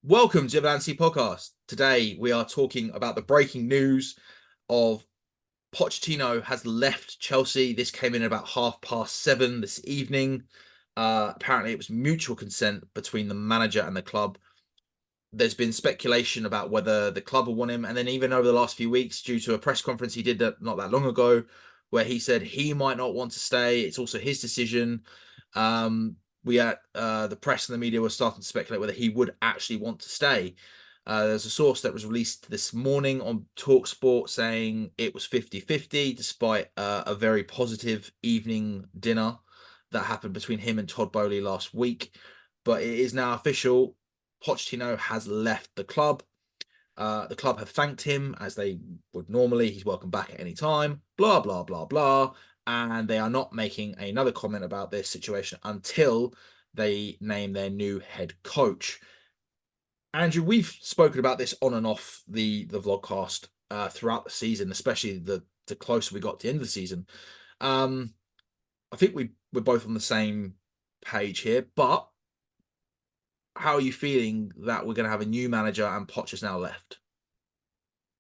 Welcome to the Ansi podcast. Today we are talking about the breaking news of Pochettino has left Chelsea. This came in about 7:30 this evening. Apparently it was mutual consent between the manager and the club. There's been speculation about whether the club will want him, and then even over the last few weeks, due to a press conference he did not that long ago, where he said he might not want to stay. It's also his decision. We at the press and the media were starting to speculate whether he would actually want to stay. There's a source that was released this morning on TalkSport saying it was 50-50, despite a very positive evening dinner that happened between him and Todd Boehly last week. But it is now official. Pochettino has left the club. The club have thanked him as they would normally. He's welcome back at any time. Blah, blah, blah, blah. And they are not making another comment about this situation until they name their new head coach. Andrew, we've spoken about this on and off the vlogcast throughout the season, especially the closer we got to the end of the season. I think we're both on the same page here, but how are you feeling that we're going to have a new manager and Poch has now left?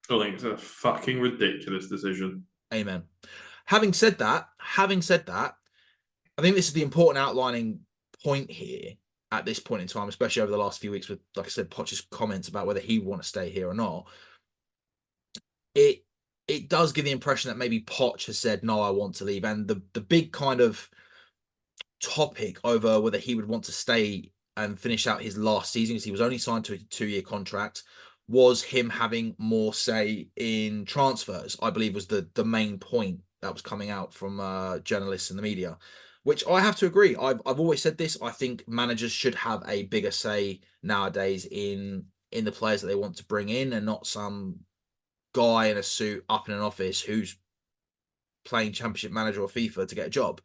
I think it's a fucking ridiculous decision. Amen. Having said that, I think this is the important outlining point here at this point in time, especially over the last few weeks with, like I said, Poch's comments about whether he would want to stay here or not. It does give the impression that maybe Poch has said, no, I want to leave. And the big kind of topic over whether he would want to stay and finish out his last season, because he was only signed to a 2-year contract, was him having more say in transfers, I believe was the main point that was coming out from journalists and the media, which I have to agree. I've always said this. I think managers should have a bigger say nowadays in the players that they want to bring in, and not some guy in a suit up in an office who's playing Championship Manager or FIFA to get a job.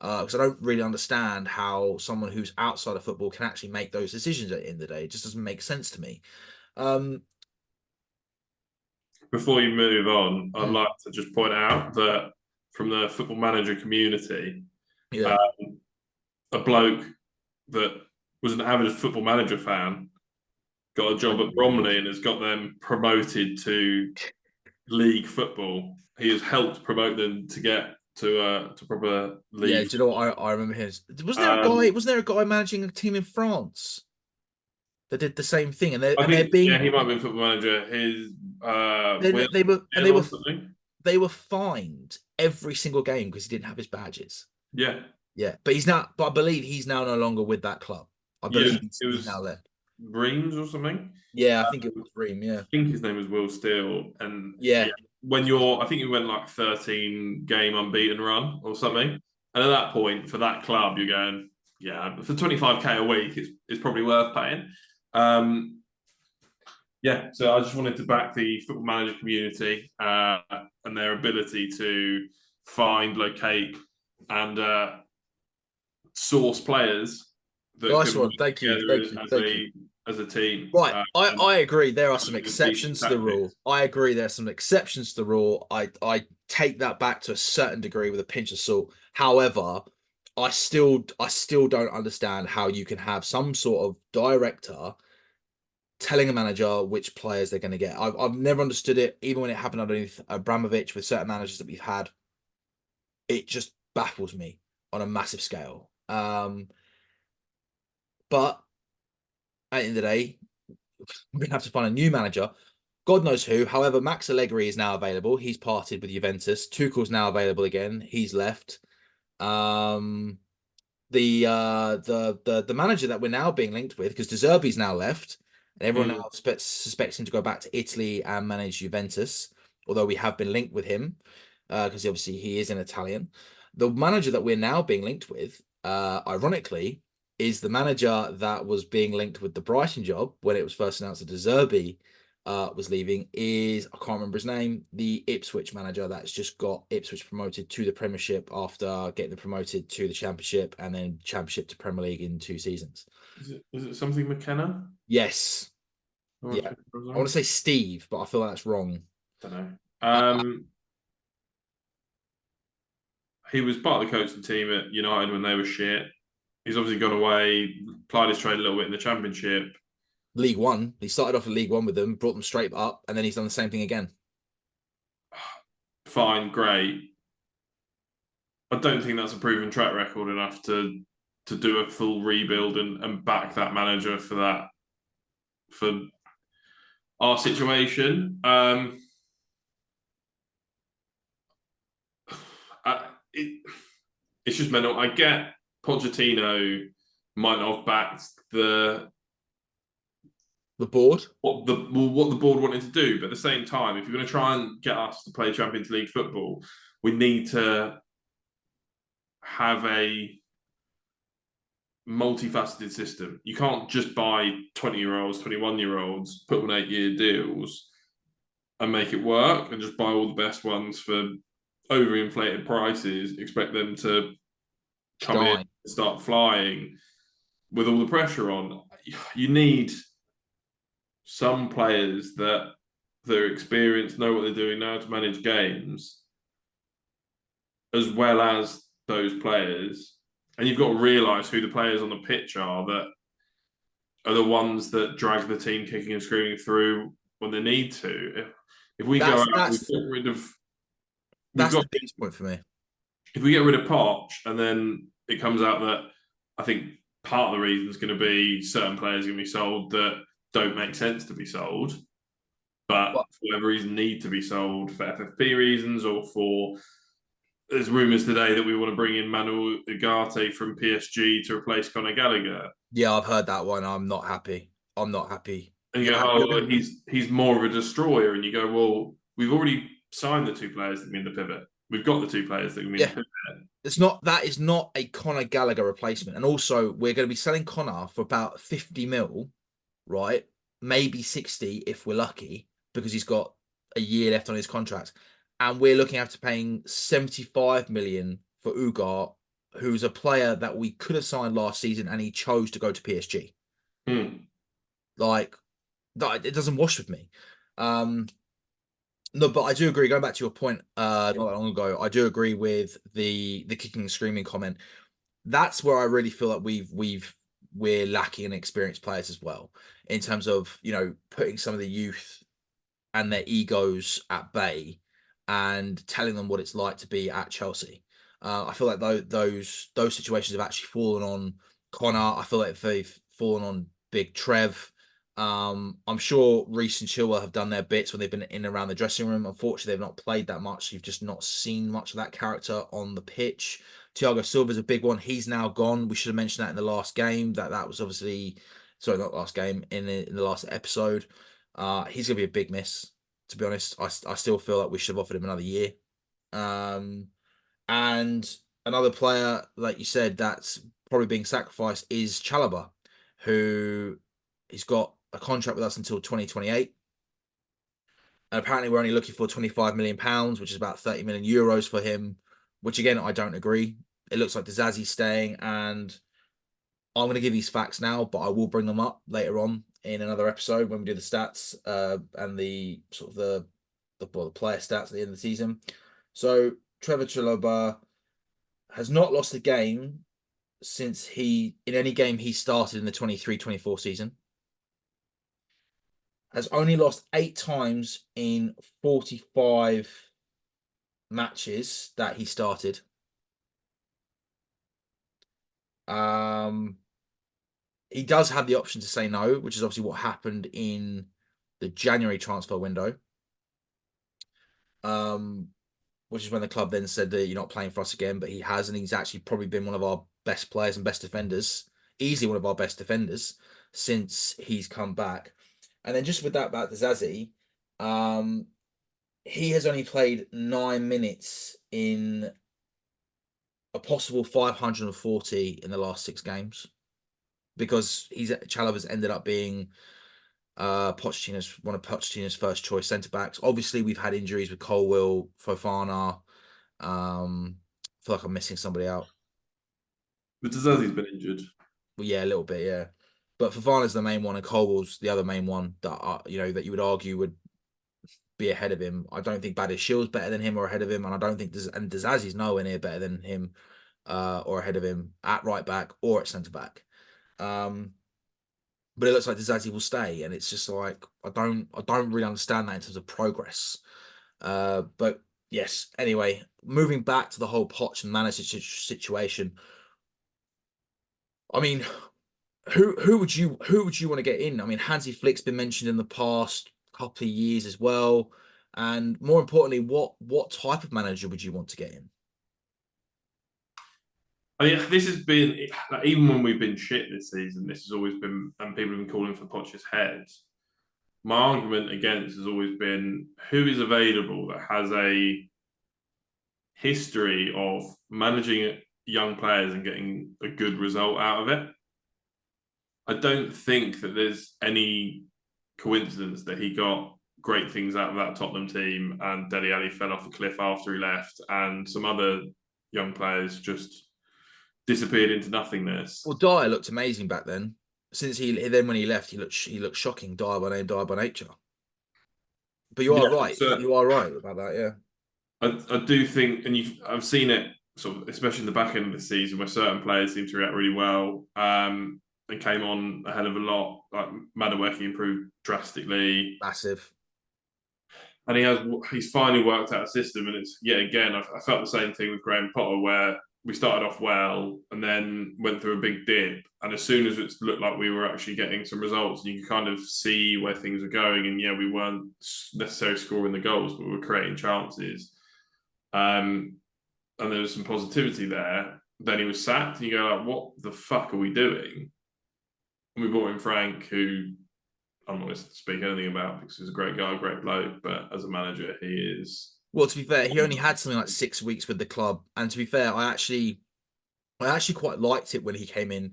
Because I don't really understand how someone who's outside of football can actually make those decisions at the end of the day. It just doesn't make sense to me. Before you move on, I'd Hmm. like to just point out that from the football manager community, Yeah. a bloke that was an avid football manager fan got a job at Bromley and has got them promoted to league football. He has helped promote them to get to proper Yeah, league. do you know what I remember his? Wasn't there a guy? Um, Wasn't there a guy managing a team in France that did the same thing? And I they're think being he might have been football manager. His Will they were and or something. they were fined every single game because he didn't have his badges. Yeah, Yeah, but he's not. But I believe he's now no longer with that club. I yeah. believe It he's now was left. Reims or something. Yeah, I think it was Ream. I Yeah, think his name was Will Steele. And yeah, yeah, I think he went like 13 game unbeaten run or something. And at that point, for that club, you're going, yeah, for 25k a week, it's probably worth paying. Um, yeah, so I just wanted to back the football manager community and their ability to find, locate, and source players that nice can work one. Thank you, together thank you, thank you. as a team. Right, And I agree. There are some with decent exceptions to the rule. tactics. I agree. There are some exceptions to the rule. I take that back to a certain degree with a pinch of salt. However, I still don't understand how you can have some sort of director telling a manager which players they're going to get. I've never understood it, even when it happened underneath Abramovich with certain managers that we've had. It just baffles me on a massive scale. But at the end of the day, we're going to have to find a new manager. God knows who. However, Max Allegri is now available. He's parted with Juventus. Tuchel's now available again. He's left. Um, the manager that we're now being linked with, because De Zerbi's now left, and everyone Mm. now suspects him to go back to Italy and manage Juventus. Although we have been linked with him, because obviously he is an Italian. The manager that we're now being linked with, ironically, is the manager that was being linked with the Brighton job when it was first announced that De Zerbi was leaving. Is, I can't remember his name, the Ipswich manager that's just got Ipswich promoted to the Premiership after getting them promoted to the Championship and then Championship to Premier League in 2 seasons. Is it something McKenna? Yes, Or yeah. I want to something? say Steve, but I feel like that's wrong. Don't know. Uh, He was part of the coaching team at United when they were shit. He's obviously gone away, plied his trade a little bit in the Championship. League One. He started off in League One with them, brought them straight up, and then he's done the same thing again. Fine, great. I don't think that's a proven track record enough to do a full rebuild and back that manager for that for our situation. I, it, it's just mental. I get Pochettino might not have backed The board, what the board wanted to do, but at the same time, if you're going to try and get us to play Champions League football, we need to have a multifaceted system. You can't just buy 20-year-olds, 21-year-olds, put them on 8-year deals and make it work and just buy all the best ones for overinflated prices, expect them to come in shine. and start flying with all the pressure on. You need some players that are experienced, know what they're doing, know how to manage games, as well as those players. And you've got to realise who the players on the pitch are that are the ones that drag the team kicking and screaming through when they need to. If we go That's out, we that's get rid of we've that's got the biggest point for me. if we get rid of Poch and then it comes out that I think part of the reason is going to be certain players going to be sold that don't make sense to be sold, but But for whatever reason need to be sold for FFP reasons or for there's rumours today that we want to bring in Manuel Ugarte from PSG to replace Conor Gallagher. yeah, I've heard that one. I'm not happy. I'm not happy. And you go, oh, he's more of a destroyer. And you go, well, we've already signed the two players that can be in the pivot. We've got the two players that can be in Yeah, the pivot. it's not that is not a Conor Gallagher replacement. And also, we're going to be selling Conor for about 50 mil, right? Maybe 60 if we're lucky, because he's got a year left on his contract. And we're looking after paying 75 million for Ugarte, who's a player that we could have signed last season and he chose to go to PSG. Like, it doesn't wash with me. No, but I do agree. Going back to your point, not that long ago, I do agree with the kicking and screaming comment. That's where I really feel like we're lacking in experienced players as well, in terms of, putting some of the youth and their egos at bay and telling them what it's like to be at Chelsea. I feel like those situations have actually fallen on Connor. I feel like they've fallen on Big Trev. I'm sure Reece and Chilwell have done their bits when they've been in and around the dressing room. Unfortunately, they've not played that much. You've just not seen much of that character on the pitch. Thiago Silva's a big one. He's now gone. We should have mentioned that in the last game. That was obviously, sorry, not last game, in the last episode. He's gonna be a big miss. To be honest, I still feel like we should have offered him another year. And another player, like you said, that's probably being sacrificed is Chalobah, who he's got a contract with us until 2028. And apparently we're only looking for 25 million pounds, which is about 30 million euros for him, which again, I don't agree. It looks like Dizazi's staying, and I'm going to give these facts now, but I will bring them up later on in another episode when we do the stats and the sort of the player stats at the end of the season. So Trevor Chalobah has not lost a game since in any game he started in the 23-24 season. Has only lost 8 times in 45 matches that he started. He does have the option to say no, which is obviously what happened in the January transfer window. Which is when the club then said that you're not playing for us again, but he has, and he's actually probably been one of our best players and best defenders, easily one of our best defenders since he's come back. And then just with that about Zazie, he has only played 9 minutes in a possible 540 in the last 6 games, because Chalobah's ended up being one of Pochettino's first choice centre backs. Obviously, we've had injuries with Colwill, Fofana. I feel like I'm missing somebody out. But Dizazi's been injured. Well, yeah, a little bit, yeah. But Fofana's the main one, and Colwill's the other main one that that you would argue would be ahead of him. I don't think Badiashil's better than him or ahead of him, and I don't think Dizazi's nowhere near better than him or ahead of him at right back or at centre back. but it looks like Dizazi will stay, and it's just like I don't really understand that in terms of progress. But yes, anyway, moving back to the whole Poch and manager situation. I mean, who would you want to get in? I mean, Hansi Flick's been mentioned in the past couple of years as well, and more importantly, what type of manager would you want to get in? I mean, this has been like, even when we've been shit this season. This has always been, and people have been calling for Poch's head. My argument against has always been who is available that has a history of managing young players and getting a good result out of it. I don't think that there's any coincidence that he got great things out of that Tottenham team and Dele Alli fell off a cliff after he left, and some other young players just disappeared into nothingness. Well, Dyer looked amazing back then. Since when he left, he looked shocking. Dyer by name, Dyer by nature. But you are Yeah, right. so You are right about that. Yeah, I do think, and I've seen it sort of, especially in the back end of the season, where certain players seem to react really well, and came on a hell of a lot. Like Madueke improved drastically, massive. and he's finally worked out a system. And it's yet again, I felt the same thing with Graham Potter, where we started off well and then went through a big dip. And as soon as it looked like we were actually getting some results, and you could kind of see where things were going. And yeah, we weren't necessarily scoring the goals, but we were creating chances. And there was some positivity there. Then he was sacked, and you go like, "What the fuck are we doing?" And we brought in Frank, who I'm not going to speak anything about because he's a great guy, a great bloke, but as a manager, he is. Well, to be fair, he only had something like 6 weeks with the club, and to be fair, I actually quite liked it when he came in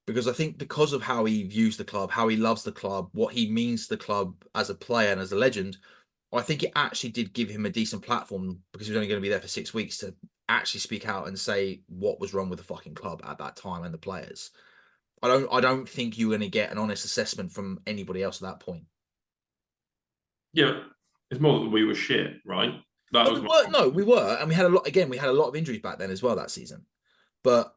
because I think because of how he views the club, how he loves the club, what he means to the club as a player and as a legend, I think it actually did give him a decent platform because he was only going to be there for 6 weeks to actually speak out and say what was wrong with the fucking club at that time and the players. I don't think you're going to get an honest assessment from anybody else at that point. Yeah, it's more that we were shit, right? That No, was we my were. No, problem. we were, and we had a lot. Again, we had a lot of injuries back then as well that season. But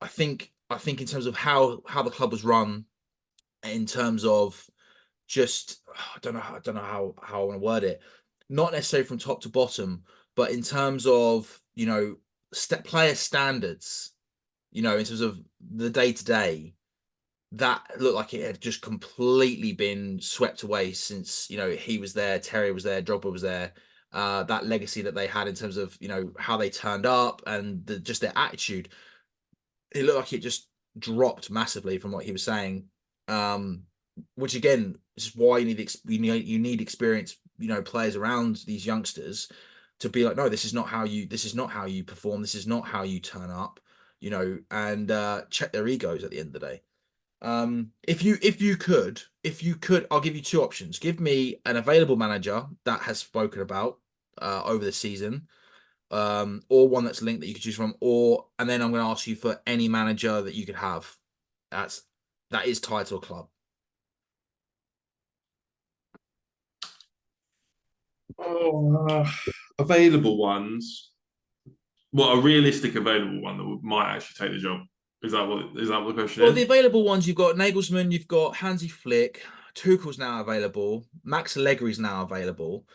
I think in terms of how the club was run, in terms of just I don't know how I want to word it. Not necessarily from top to bottom, but in terms of player standards. In terms of the day to day, that looked like it had just completely been swept away since he was there, Terry was there, Drogba was there. That legacy that they had in terms of how they turned up and just their attitude, it looked like it just dropped massively from what he was saying. Um, which again is why you need experienced players around these youngsters to be like, no, this is not how you perform, this is not how you turn up, and check their egos at the end of the day. If you could, I'll give you two options. Give me an available manager that has spoken about over the season, or one that's linked that you could choose from, and then I'm going to ask you for any manager that you could have. That's that is tied to a club. Oh, available ones. What a realistic available one that might actually take the job. Is that what the question Well, the is? available ones you've got Nagelsmann, you've got Hansi Flick, Tuchel's now available, Max Allegri's now available.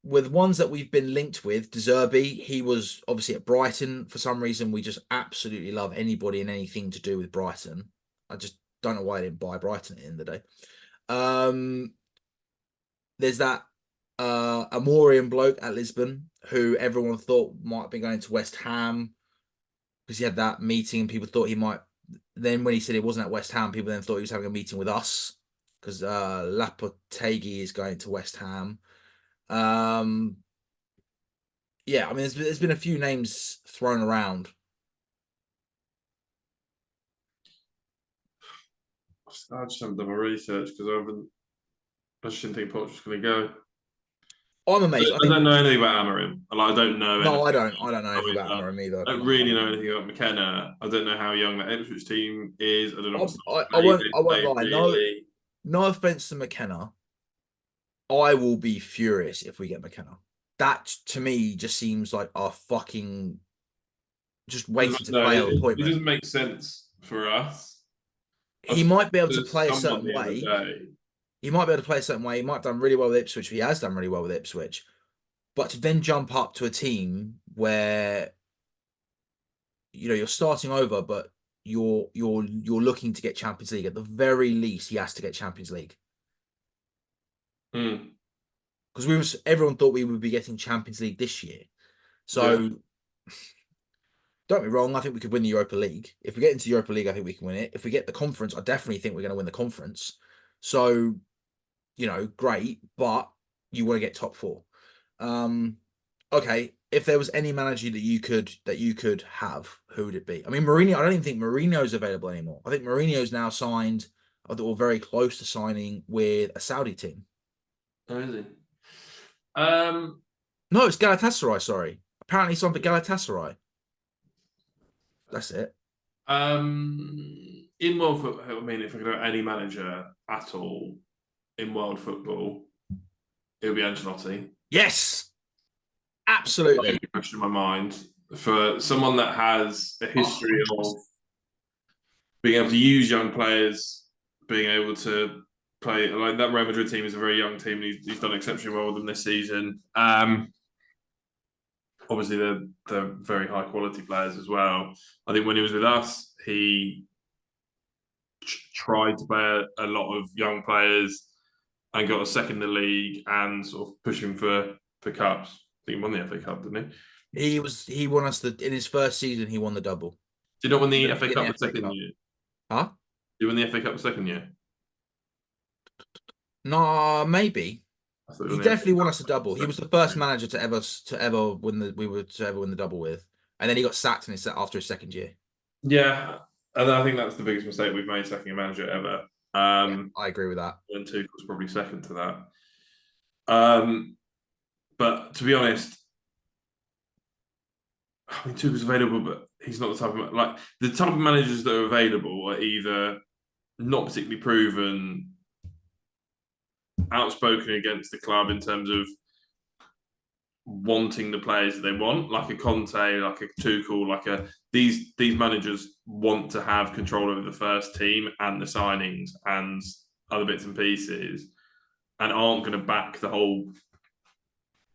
With ones that we've been linked with, De Zerbi, he was obviously at Brighton. For some reason, we just absolutely love anybody and anything to do with Brighton. I just don't know why I didn't buy Brighton at the end of the day. Um, there's that Amorian bloke at Lisbon who everyone thought might have been going to West Ham because he had that meeting and people thought he might. Then when he said it wasn't at West Ham, people then thought he was having a meeting with us because Lapotegi is going to West Ham. Um, yeah, I mean, there's been a few names thrown around. I just haven't done my research because I just didn't think Poch was going to go. I'm amazed. I I think don't know anything about Amarim. Like, I don't know no, I anything don't. I about don't know anything about Moisa. Amorim either. I don't really know anything about McKenna. I don't know how young that Ipswich team is. I don't know what sort I, of I play won't. they I won't play lie. No, really. no offense to McKenna. I will be furious if we get McKenna. That to me just seems like a fucking just waiting to No, fail it appointment. doesn't make sense for us. I he spoke might be able to to play a someone certain the other way. day. He might be able to play a certain way. He might have done really well with Ipswich. He has done really well with Ipswich. But to then jump up to a team where you're starting over, but you're looking to get Champions League at the very least. He has to get Champions League Mm, because everyone thought we would be getting Champions League this year. yeah. So don't be wrong. I think we could win the Europa League. If we get into the Europa League, I think we can win it. If we get the conference, I definitely think we're going to win the conference. So great, but you want to get top four. Um, okay, if there was any manager that you could have, who would it be? I mean, Mourinho. I don't even think Mourinho's available anymore. I think Mourinho's now signed, or very close to signing with a Saudi team. Oh, is he? Um, No, it's Galatasaray. Sorry, apparently signed for Galatasaray. That's it. in world football, I mean, if I could have any manager at all in world football, it would be Ancelotti. Yes, Not absolutely. any question in my mind. For someone that has a history of 100%. being able to use young players, being able to play like that Real Madrid team is a very young team, and he's done exceptionally well with them this season. Obviously, they're very high quality players as well. I think when he was with us, he tried to play a lot of young players and got a second in the league and sort of pushing for cups. I think he won the FA Cup, didn't he? He won us in his first season. He won the double. Did you not win the FA In the Cup the FA second Cup. year? Huh? Did you win the FA Cup the second year? No, maybe. I thought you He won the FA definitely won Cup us a double. He the was the second first year. manager to ever win the double with, and then he got sacked after his second year. Yeah, and I think that's the biggest mistake we've made sacking a manager ever. Yeah, I agree with that. And Tuchel's probably second to that. But to be honest, I mean Tuchel's available, but he's not the type of like the type of managers that are available are either not particularly proven, outspoken against the club in terms of wanting the players that they want, like a Conte, like a Tuchel, these managers want to have control over the first team and the signings and other bits and pieces, and aren't going to back the whole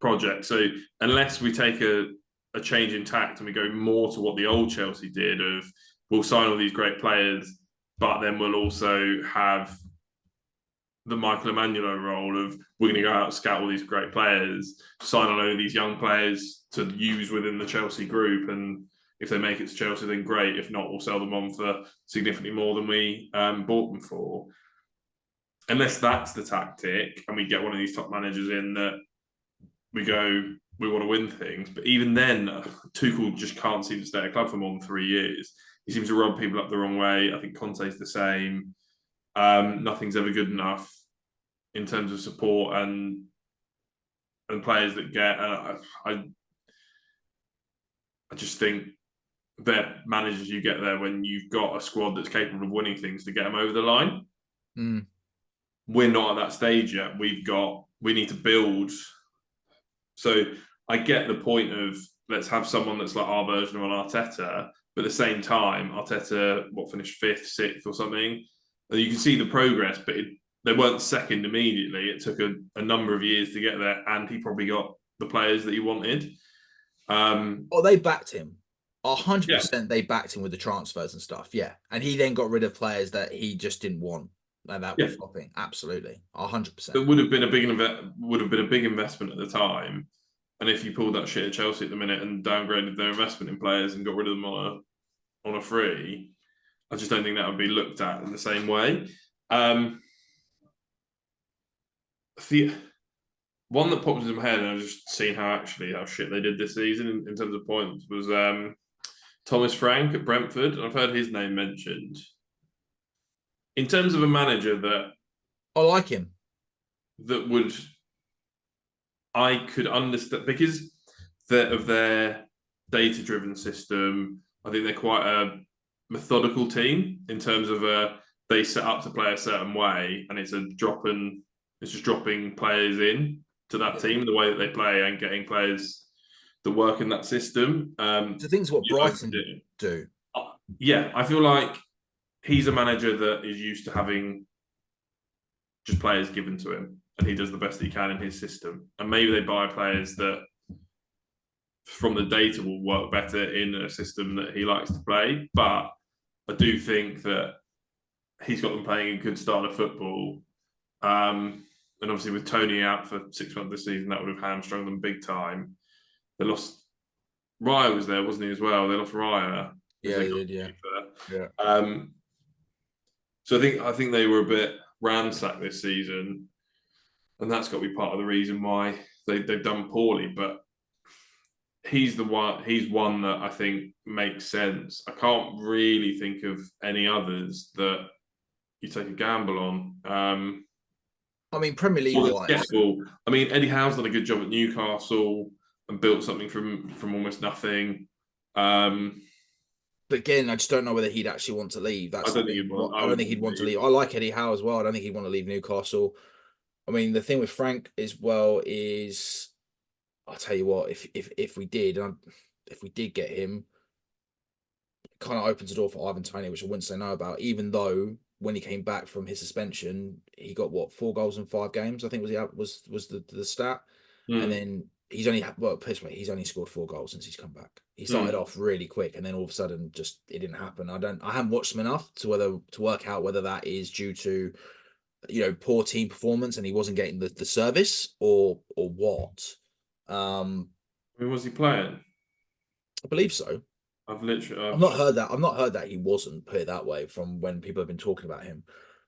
project. So unless we take a change in tact and we go more to what the old Chelsea did of we'll sign all these great players, but then we'll also have the Michael Emmanuel role of we're going to go out and scout all these great players, sign on all these young players to use within the Chelsea group, and if they make it to Chelsea, then great. If not, we'll sell them on for significantly more than we bought them for. Unless that's the tactic, and we get one of these top managers in that we go, we want to win things. But even then, Tuchel just can't seem to stay at a club for more than 3 years. He seems to rub people up the wrong way. I think Conte's the same. Nothing's ever good enough in terms of support and players that get. I just think they're managers you get there when you've got a squad that's capable of winning things to get them over the line. Mm. We're not at that stage yet. We need to build. So I get the point of let's have someone that's like our version of an Arteta, but at the same time, Arteta finished fifth, sixth, or something. And you can see the progress, but they weren't second immediately. It took a number of years to get there, and he probably got the players that he wanted. Oh, they backed him. Yeah, 100% they backed him with the transfers and stuff. Yeah. And he then got rid of players that he just didn't want and that were yeah, flopping. Absolutely. 100%. it would have been a big investment at the time. And if you pulled that shit at Chelsea at the minute and downgraded their investment in players and got rid of them on a free, I just don't think that would be looked at in the same way. The one that popped into my head, and I've just seen how shit they did this season in terms of points, was Thomas Frank at Brentford. I've heard his name mentioned. In terms of a manager I like him. that would I could understand because of their data-driven system. I think they're quite a methodical team in terms of they set up to play a certain way, and it's just dropping players in to that team the way that they play and getting players that work in that system. The thing's what Brighton do. Yeah, I feel like he's a manager that is used to having just players given to him, and he does the best he can in his system. And maybe they buy players that, from the data, will work better in a system that he likes to play. But I do think that he's got them playing a good style of football. And obviously, with Tony out for 6 months this season, that would have hamstrung them big time. They lost. Raya was there, wasn't he, as well? They lost Raya. Yeah, they did. Yeah, yeah. So I think they were a bit ransacked this season, and that's got to be part of the reason why they've done poorly. But he's the one. He's one that I think makes sense. I can't really think of any others that you take a gamble on. I mean, Premier League wise, I mean, Eddie Howe's done a good job at Newcastle and built something from almost nothing. but again, I just don't know whether he'd actually want to leave. I That's the don't think thing. he'd want. I don't think he'd want to leave. I like Eddie Howe as well. I don't think he'd want to leave Newcastle. I mean, the thing with Frank as well is, I'll tell you what, if we did, if we did get him, it kind of opens the door for Ivan Toney, which I wouldn't say no about. Even though when he came back from his suspension, he got what, 4 goals in 5 games, I think was the stat, and then he's only he's only scored 4 goals since he's come back. He started off really quick, and then all of a sudden, just it didn't happen. I haven't watched him enough to work out whether that is due to poor team performance and he wasn't getting the service or what. Who was he playing? I believe so. I've not heard that. I've not heard that he wasn't, put it that way, from when people have been talking about him.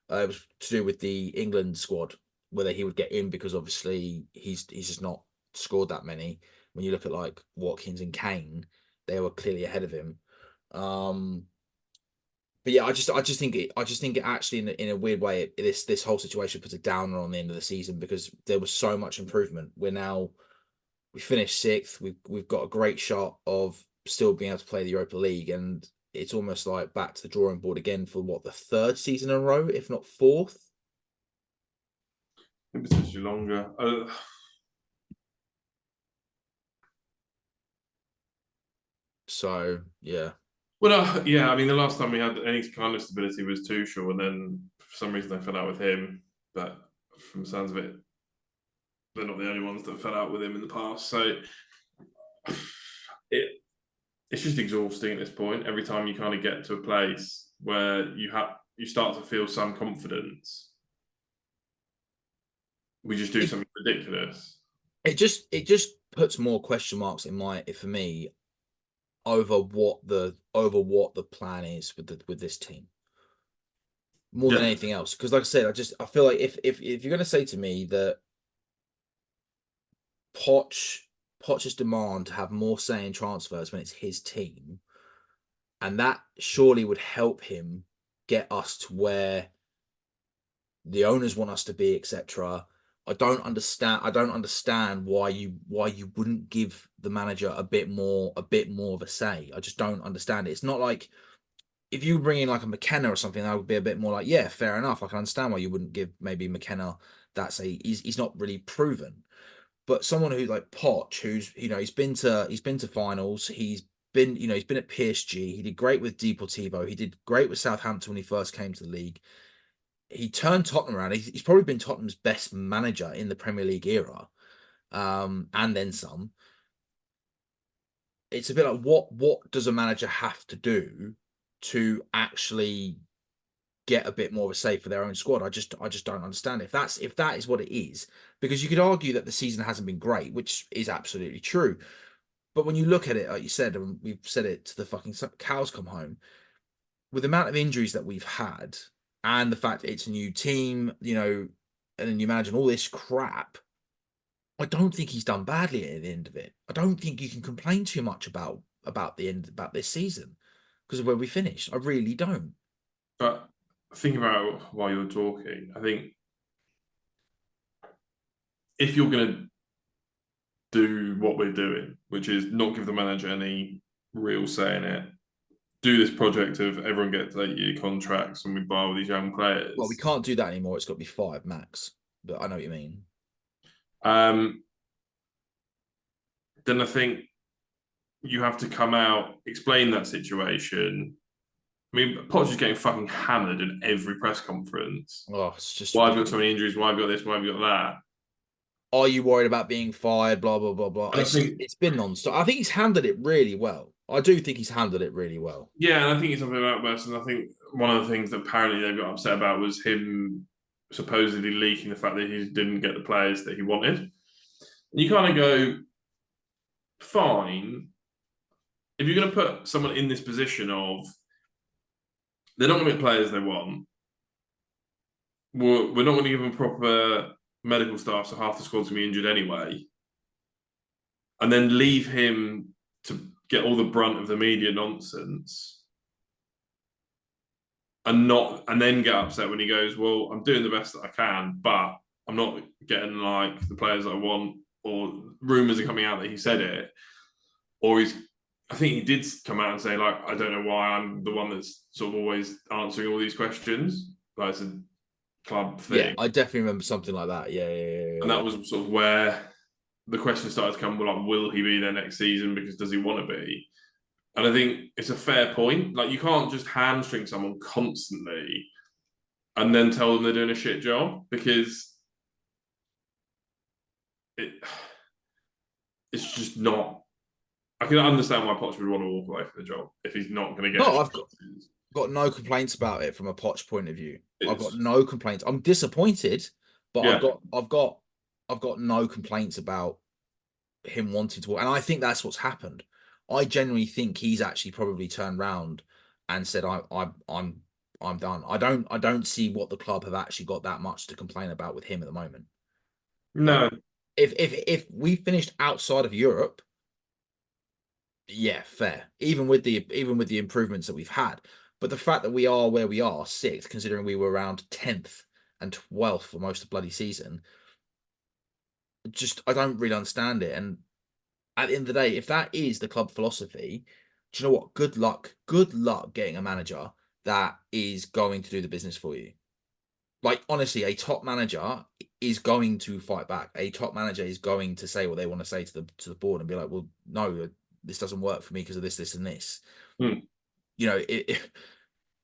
It was to do with the England squad, whether he would get in, because obviously he's just not scored that many. When you look at like Watkins and Kane, they were clearly ahead of him. But yeah, I just think it actually, in a weird way, this whole situation puts a downer on the end of the season, because there was so much improvement. We finished sixth. We've got a great shot of still being able to play the Europa League, and it's almost like back to the drawing board again for what, the third season in a row, if not fourth. Potentially longer. So yeah. Well, yeah. I mean, the last time we had any kind of stability was Tuchel, and then for some reason they fell out with him. But from the sounds of it, they're not the only ones that fell out with him in the past. So it's just exhausting at this point. Every time you kind of get to a place where you start to feel some confidence, we just do something ridiculous. It just puts more question marks for me over what the plan is with this team, more than anything else. Because like I said, I feel like if you're going to say to me that Poch's demand to have more say in transfers when it's his team, and that surely would help him get us to where the owners want us to be, etc. I don't understand why you wouldn't give the manager a bit more of a say. I just don't understand it. It's not like, if you bring in like a McKenna or something, that would be a bit more like, yeah, fair enough. I can understand why you wouldn't give maybe McKenna that say. He's not really proven. But someone who like Poch, who's he's been to finals, he's been at PSG, he did great with Deportivo, he did great with Southampton when he first came to the league. He turned Tottenham around. He's probably been Tottenham's best manager in the Premier League era, and then some. It's a bit like, what does a manager have to do to actually get a bit more of a say for their own squad? I just don't understand if that is what it is, because you could argue that the season hasn't been great, which is absolutely true. But when you look at it, like you said, and we've said it to the fucking cows come home, with the amount of injuries that we've had and the fact it's a new team, and then you imagine all this crap, I don't think he's done badly at the end of it. I don't think you can complain too much about this season because of where we finished. I really don't. But think about while you're talking, I think if you're going to do what we're doing, which is not give the manager any real say in it, do this project of everyone gets 8-year contracts and we buy all these young players. Well, we can't do that anymore. It's got to be 5 max. But I know what you mean. Then I think you have to come out, explain that situation, I mean, Poch is getting fucking hammered in every press conference. Oh, it's just Why have you got so ridiculous. many injuries? Why have you got this? Why have you got that? Are you worried about being fired? Blah blah blah blah. And I think, It's been non-stop. I think he's handled it really well. I do think he's handled it really well. yeah, and I think it's something about West. And I think one of the things that apparently they got upset about was him supposedly leaking the fact that he didn't get the players that he wanted. And you kind of go, fine. If you're going to put someone in this position of they're not going to get players they want, we're not going to give them proper medical staff, so half the squad's going to be injured anyway, and then leave him to get all the brunt of the media nonsense and then get upset when he goes, well, I'm doing the best that I can, but I'm not getting like the players that I want, or rumors are coming out that he said it, or I think he did come out and say, like, I don't know why I'm the one that's sort of always answering all these questions. Like, it's a club Yeah, thing. I definitely remember something like that. Yeah, yeah, yeah, And yeah. that was sort of where the question started to come, well, like, will he be there next season? Because does he want to be? And I think it's a fair point. Like, you can't just hamstring someone constantly and then tell them they're doing a shit job, because it it's just not. I can understand why Poch would want to walk away from the job if he's not going to get No, I've chances. got no complaints about it from a Poch point of view. I've got It's no complaints. I'm disappointed, but yeah, I've got no complaints about him wanting to. And I think that's what's happened. I genuinely think he's actually probably turned round and said, I'm done. I don't see what the club have actually got that much to complain about with him at the moment. Like, no, if we finished outside of Europe, yeah, fair. Even with the improvements that we've had, but the fact that we are where we are, sixth, considering we were around 10th and 12th for most of the bloody season, just I don't really understand it. And at the end of the day, if that is the club philosophy, do you know what? Good luck. Good luck getting a manager that is going to do the business for you. Like, honestly, a top manager is going to fight back. A top manager is going to say what they want to say to the board and be like, well, no, this doesn't work for me because of this, and this. hmm. You know,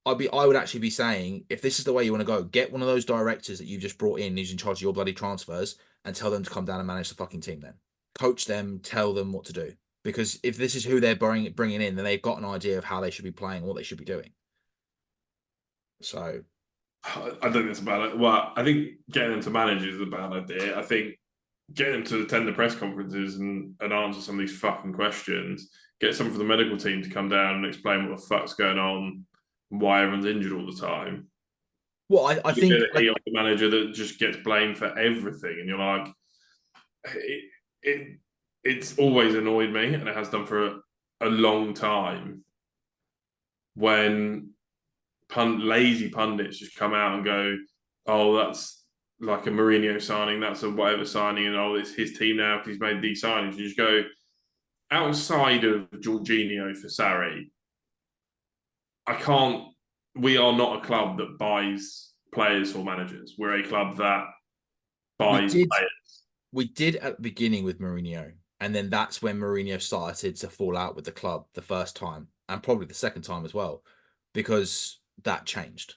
I would actually be saying, if this is the way you want to go, get one of those directors that you just brought in who's in charge of your bloody transfers and tell them to come down and manage the fucking team then. Coach them, tell them what to do. Because if this is who they're bringing in, then they've got an idea of how they should be playing, what they should be doing. So, I don't think it's a bad. Well, I think getting them to manage is a bad idea. I think getting them to attend the press conferences and answer some of these fucking questions, get someone from the medical team to come down and explain what the fuck's going on, why everyone's injured all the time. well, I You get think, a heat the manager that just gets blamed for everything, and you're like, it, it it's always annoyed me, and it has done for a long time when lazy pundits just come out and go, "Oh, that's like a Mourinho signing, that's a whatever signing, and oh, it's his team now because he's made these signings." You just go, outside of Jorginho for Sarri, I can't. We are not a club that buys players or managers. We're a club that we buys did players. we did at the beginning with Mourinho, and then that's when Mourinho started to fall out with the club the first time, and probably the second time as well, because that changed.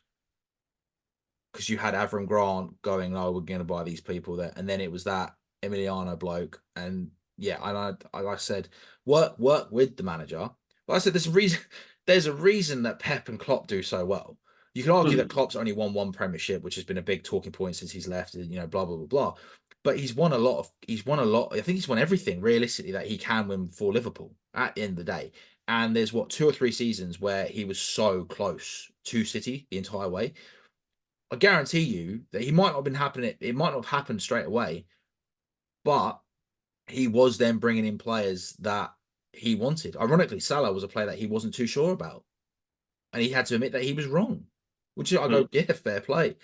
Because you had Avram Grant going, "No, we're going to buy these people," there, and then it was that Emiliano bloke, and yeah, and like I said, work with the manager. But I said there's a reason. There's a reason that Pep and Klopp do so well. You can argue that Hmm. Klopp's only won one Premiership, which has been a big talking point since he's left. You know, blah blah blah blah. But he's won a lot of. He's won a lot. I think he's won everything realistically that he can win for Liverpool at the end of the day. And there's what, 2 or 3 seasons where he was so close to City the entire way. I guarantee you that he might not have been happening. It might not have happened straight away, but he was then bringing in players that he wanted. Ironically, Salah was a player that he wasn't too sure about, and he had to admit that he was wrong. Which I Hmm. go, yeah, fair play.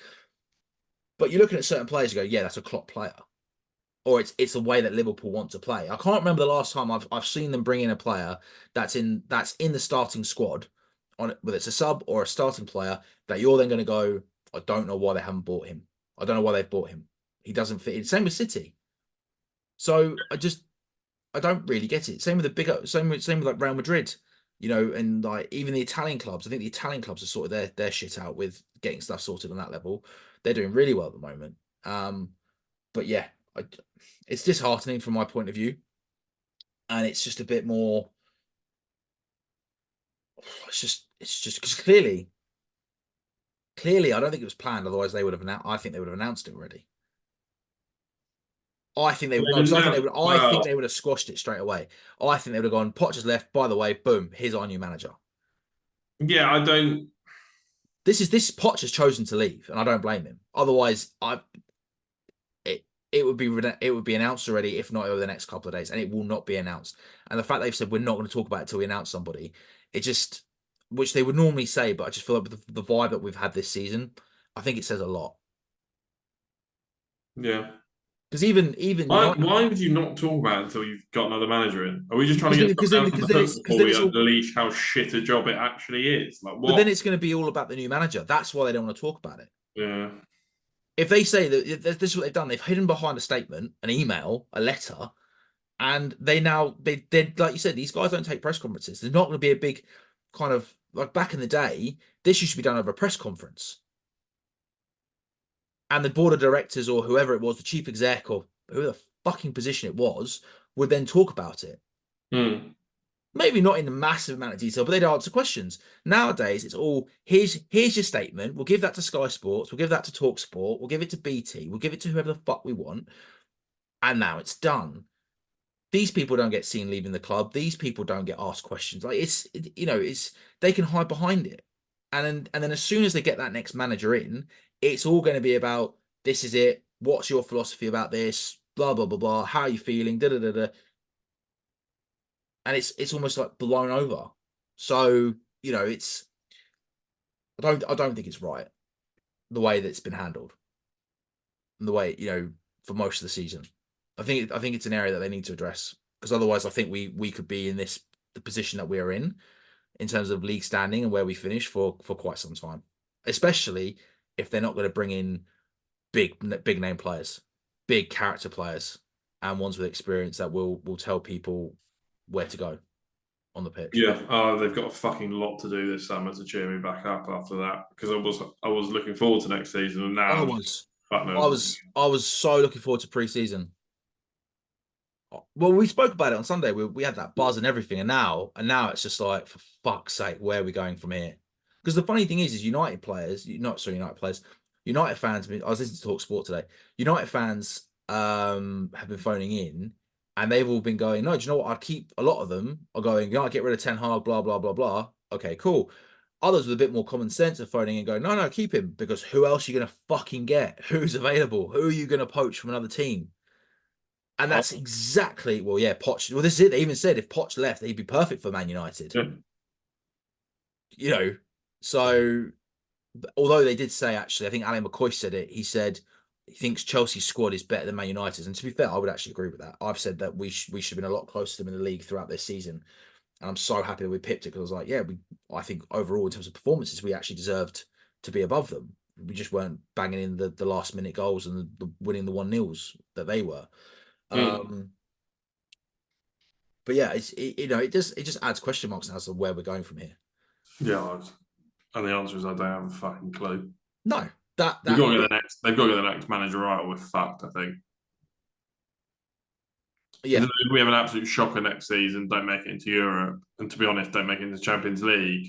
But you're looking at certain players, you go, yeah, that's a Klopp player, or it's the way that Liverpool want to play. I can't remember the last time I've seen them bring in a player that's in the starting squad, on whether it's a sub or a starting player, that you're then going to go, I don't know why they haven't bought him. I don't know why they've bought him. He doesn't fit in. Same with City. So I don't really get it. Same with like Real Madrid. and like even the Italian clubs, I think the Italian clubs are sorted their shit out with getting stuff sorted on that level. They're doing really well at the moment. But yeah, I, it's disheartening from my point of view, and it's just a bit more. It's just because clearly, I don't think it was planned. Otherwise, they would have announced. I think they would have announced it already. I think they would no, They've because I think they announced, would. I think well, they would have squashed it straight away. I think they would have gone. Poch has left. By the way, boom. Here's our new manager. yeah, I don't. This Poch has chosen to leave, and I don't blame him. Otherwise, it it would be announced already, if not over the next couple of days, and it will not be announced. And the fact they've said we're not going to talk about it until we announce somebody, it just which they would normally say, but I just feel like with the vibe that we've had this season, I think it says a lot. Yeah. Because even Why, United, why would you not talk about it until you've got another manager in? Are we just trying because to then get because someone then else on because the then hook it's before then we it's all unleash how shit a job it actually is? Like, but then what? it's going to be all about the new manager. That's why they don't want to talk about it. Yeah. If they say that this is what they've done, they've hidden behind a statement, an email, a letter, and they like you said, these guys don't take press conferences. There's not going to be a big kind of like back in the day. This used to be done over a press conference, and the board of directors or whoever it was, the chief exec or who the fucking position it was, would then talk about it. Hmm. Maybe not in a massive amount of detail, but they'd answer questions. Nowadays, it's all here's your statement. We'll give that to Sky Sports. We'll give that to Talk Sport. We'll give it to BT. We'll give it to whoever the fuck we want. And now it's done. These people don't get seen leaving the club. These people don't get asked questions. Like it's they can hide behind it. And then as soon as they get that next manager in, it's all going to be about this is it. What's your philosophy about this? Blah blah blah blah. How are you feeling? Da da da da. And it's almost like blown over. So it's I don't think it's right the way that it's been handled and the way for most of the season. I think it's an area that they need to address because otherwise I think we could be in the position that we are in terms of league standing and where we finish for quite some time, especially if they're not going to bring in big name players, big character players, and ones with experience that will tell people where to go on the pitch. Yeah. Oh, they've got a fucking lot to do this summer to cheer me back up after that because I was looking forward to next season and I now I'm just was, fuck I knows what. was, I was so looking forward to pre-season. Well, we spoke about it on Sunday. We had that buzz and everything, and now it's just like, for fuck's sake, where are we going from here? Because the funny thing is United players, not sorry, United players, United fans. I was listening to Talk Sport today. United fans have been phoning in, and they've all been going, no, do you know what? I'd keep a lot of them are going, yeah, get rid of Ten Hag, blah blah blah blah. Okay, cool. Others with a bit more common sense are phoning and going, no, no, keep him because who else are you gonna fucking get? Who's available? Who are you gonna poach from another team? And Oh, that's exactly yeah, Poch. Well, this is it. They even said if Poch left, he'd be perfect for Man United. yeah. You know, so although they did say actually, I think Alan McCoy said it. He said he thinks Chelsea's squad is better than Man United's, and to be fair, I would actually agree with that. I've said that we should have been a lot closer to them in the league throughout this season, and I'm so happy that we pipped it because I was like, yeah, I think overall in terms of performances, we actually deserved to be above them. We just weren't banging in the last minute goals and winning the 1-0s that they were. Mm. Um, But yeah, it just adds question marks as to where we're going from here. Yeah. And the answer is I don't have a fucking clue. No, that They've that got to get the next. They've got to get the next manager right, or we're fucked. I think. yeah, If we have an absolute shocker next season, don't make it into Europe, and to be honest, don't make it into Champions League.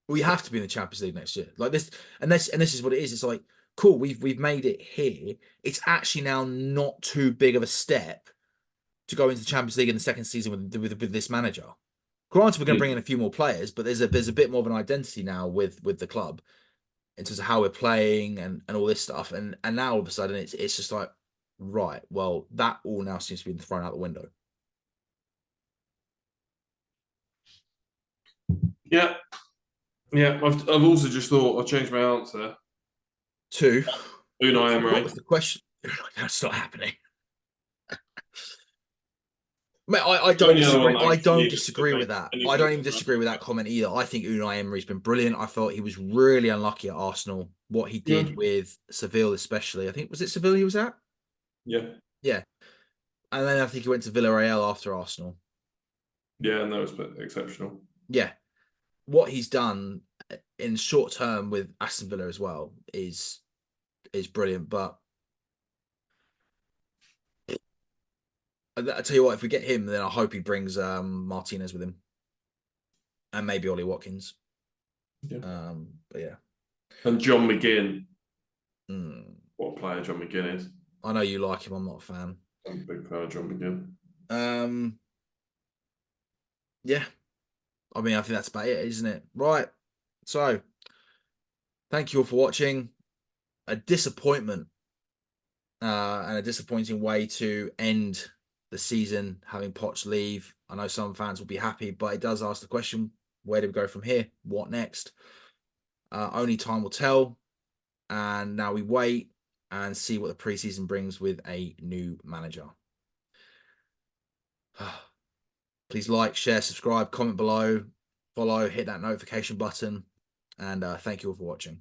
we have to be in the Champions League next year. Like this, and this is what it is. It's like cool, we've made it here. It's actually now not too big of a step to go into the Champions League in the second season with this manager. Granted, we're going to bring in a few more players, but there's a bit more of an identity now with the club in terms of how we're playing and all this stuff. And now all of a sudden it's just like right, well that all now seems to be thrown out the window. Yeah, yeah. I've also just thought I'll change my answer. Two, Unai what Emery. was the question? That's not happening. Mate, I The don't only other one disagree. that I I can don't see that could disagree make with that. any I don't even difference. disagree with that comment either. I think Unai Emery's been brilliant. I thought he was really unlucky at Arsenal. What he Yeah, did with Seville, especially. I think was it Seville he was at? yeah, Yeah. And then I think he went to Villarreal after Arsenal. yeah. No, it's exceptional. yeah, what he's done in short term with Aston Villa as well is brilliant. But I tell you what, if we get him, then I hope he brings Martinez with him and maybe Ollie Watkins. Yeah. But yeah. And John McGinn. Mm. What a player John McGinn is. I know you like him. I'm not a fan. I'm a big fan of John McGinn. Yeah. I mean, I think that's about it, isn't it? Right. So, thank you all for watching. A disappointment and a disappointing way to end the season, having Poch leave. I know some fans will be happy, but it does ask the question, where do we go from here? What next? Only time will tell. And now we wait and see what the preseason brings with a new manager. Please like, share, subscribe, comment below, follow, hit that notification button. And thank you all for watching.